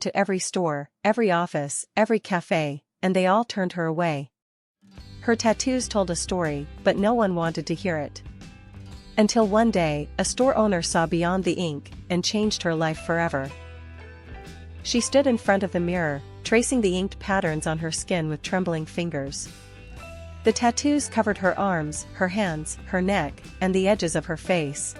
to every store, every office, every café, and they all turned her away. Her tattoos told a story, but no one wanted to hear it. Until one day, a store owner saw beyond the ink and changed her life forever. She stood in front of the mirror, tracing the inked patterns on her skin with trembling fingers. The tattoos covered her arms, her hands, her neck, and the edges of her face.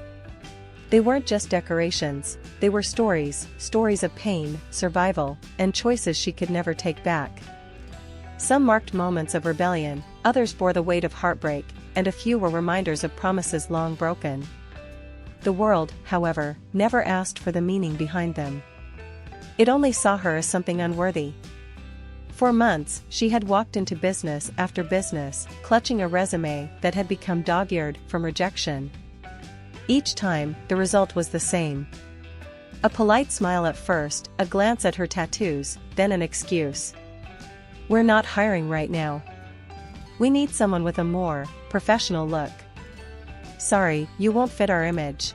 They weren't just decorations, they were stories, stories of pain, survival, and choices she could never take back. Some marked moments of rebellion, others bore the weight of heartbreak, and a few were reminders of promises long broken. The world, however, never asked for the meaning behind them. It only saw her as something unworthy. For months, she had walked into business after business, clutching a resume that had become dog-eared from rejection. Each time, the result was the same. A polite smile at first, a glance at her tattoos, then an excuse. "We're not hiring right now. We need someone with a more professional look. Sorry, you won't fit our image."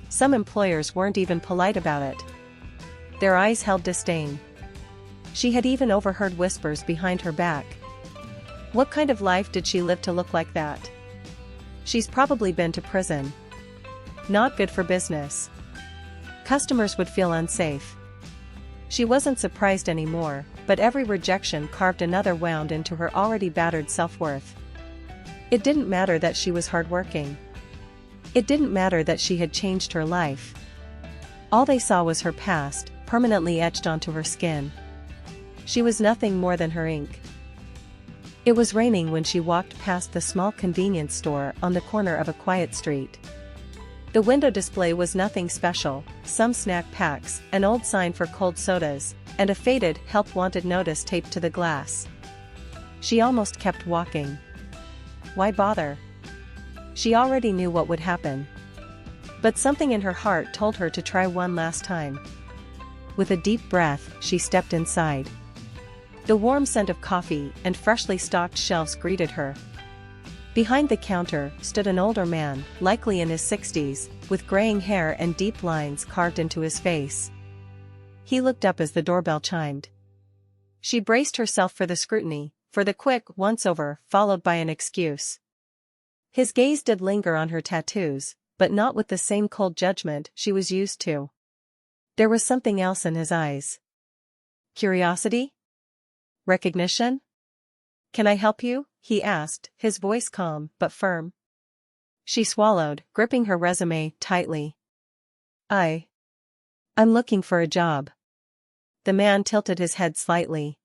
Some employers weren't even polite about it. Their eyes held disdain. She had even overheard whispers behind her back. What kind of life did she live to look like that? She's probably been to prison. Not good for business. Customers would feel unsafe. She wasn't surprised anymore, but every rejection carved another wound into her already battered self-worth. It didn't matter that she was hardworking. It didn't matter that she had changed her life. All they saw was her past, permanently etched onto her skin. She was nothing more than her ink. It was raining when she walked past the small convenience store on the corner of a quiet street. The window display was nothing special, some snack packs, an old sign for cold sodas, and a faded "Help Wanted" notice taped to the glass. She almost kept walking. Why bother? She already knew what would happen. But something in her heart told her to try one last time. With a deep breath, she stepped inside. The warm scent of coffee and freshly stocked shelves greeted her. Behind the counter stood an older man, likely in his 60s, with graying hair and deep lines carved into his face. He looked up as the doorbell chimed. She braced herself for the scrutiny, for the quick once-over followed by an excuse. His gaze did linger on her tattoos, but not with the same cold judgment she was used to. There was something else in his eyes. Curiosity? Recognition? "Can I help you?" he asked, his voice calm but firm. She swallowed, gripping her resume tightly. I'm looking for a job." The man tilted his head slightly.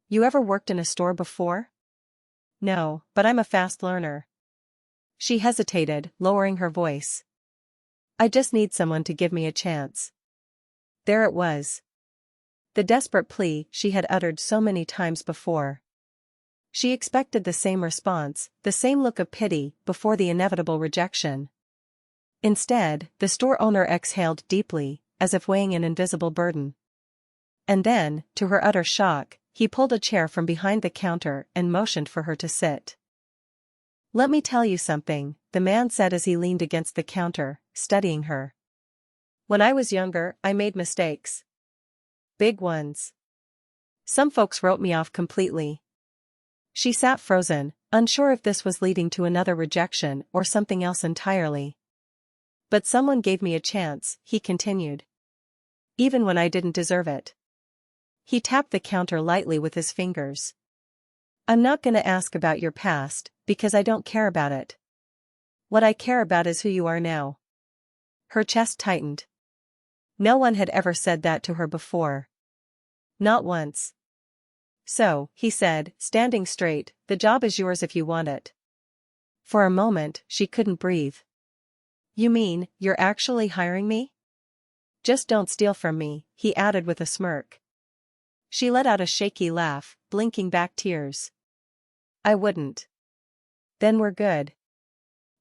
"You ever worked in a store before?" "No, but I'm a fast learner." She hesitated, lowering her voice. "I just need someone to give me a chance." There it was. The desperate plea she had uttered so many times before. She expected the same response, the same look of pity, before the inevitable rejection. Instead, the store owner exhaled deeply, as if weighing an invisible burden. And then, to her utter shock, he pulled a chair from behind the counter and motioned for her to sit. "Let me tell you something," the man said as he leaned against the counter, studying her. "When I was younger, I made mistakes. Big ones. Some folks wrote me off completely." She sat frozen, unsure if this was leading to another rejection or something else entirely. "But someone gave me a chance," he continued. "Even when I didn't deserve it." He tapped the counter lightly with his fingers. "I'm not gonna ask about your past, because I don't care about it. What I care about is who you are now." Her chest tightened. No one had ever said that to her before. Not once. "So," he said, standing straight, "the job is yours if you want it." For a moment, she couldn't breathe. "You mean, you're actually hiring me?" "Just don't steal from me," he added with a smirk. She let out a shaky laugh, blinking back tears. "I wouldn't." "Then we're good."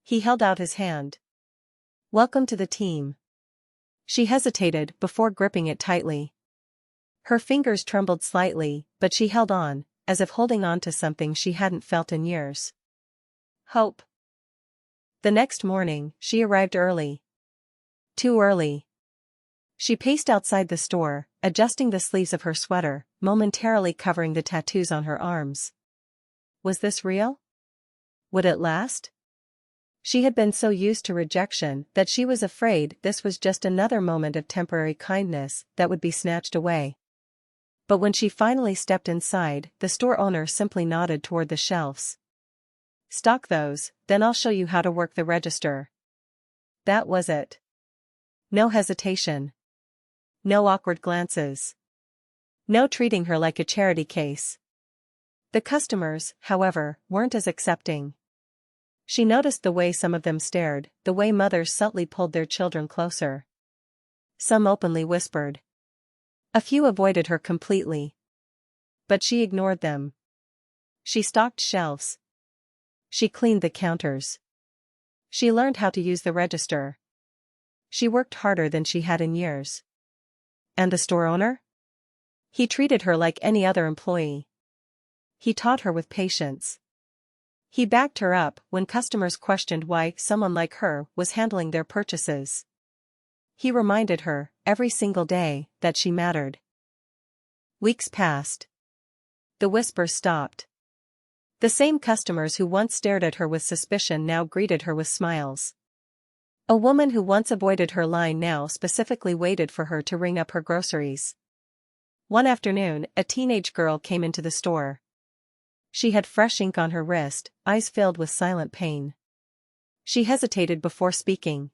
He held out his hand. "Welcome to the team." She hesitated before gripping it tightly. Her fingers trembled slightly, but she held on, as if holding on to something she hadn't felt in years. Hope. The next morning, she arrived early. Too early. She paced outside the store, adjusting the sleeves of her sweater, momentarily covering the tattoos on her arms. Was this real? Would it last? She had been so used to rejection that she was afraid this was just another moment of temporary kindness that would be snatched away. But when she finally stepped inside, the store owner simply nodded toward the shelves. "Stock those, then I'll show you how to work the register." That was it. No hesitation. No awkward glances. No treating her like a charity case. The customers, however, weren't as accepting. She noticed the way some of them stared, the way mothers subtly pulled their children closer. Some openly whispered. A few avoided her completely. But she ignored them. She stocked shelves. She cleaned the counters. She learned how to use the register. She worked harder than she had in years. And the store owner? He treated her like any other employee. He taught her with patience. He backed her up when customers questioned why someone like her was handling their purchases. He reminded her, every single day, that she mattered. Weeks passed. The whispers stopped. The same customers who once stared at her with suspicion now greeted her with smiles. A woman who once avoided her line now specifically waited for her to ring up her groceries. One afternoon, a teenage girl came into the store. She had fresh ink on her wrist, eyes filled with silent pain. She hesitated before speaking.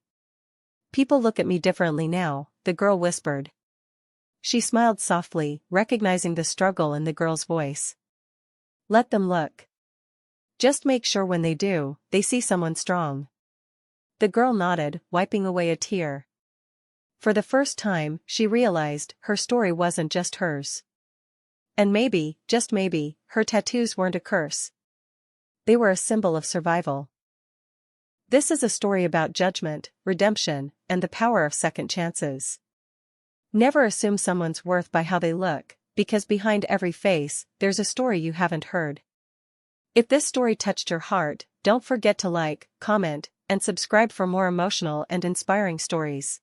"People look at me differently now," the girl whispered. She smiled softly, recognizing the struggle in the girl's voice. "Let them look. Just make sure when they do, they see someone strong." The girl nodded, wiping away a tear. For the first time, she realized her story wasn't just hers. And maybe, just maybe, her tattoos weren't a curse. They were a symbol of survival. This is a story about judgment, redemption, and the power of second chances. Never assume someone's worth by how they look, because behind every face, there's a story you haven't heard. If this story touched your heart, don't forget to like, comment, and subscribe for more emotional and inspiring stories.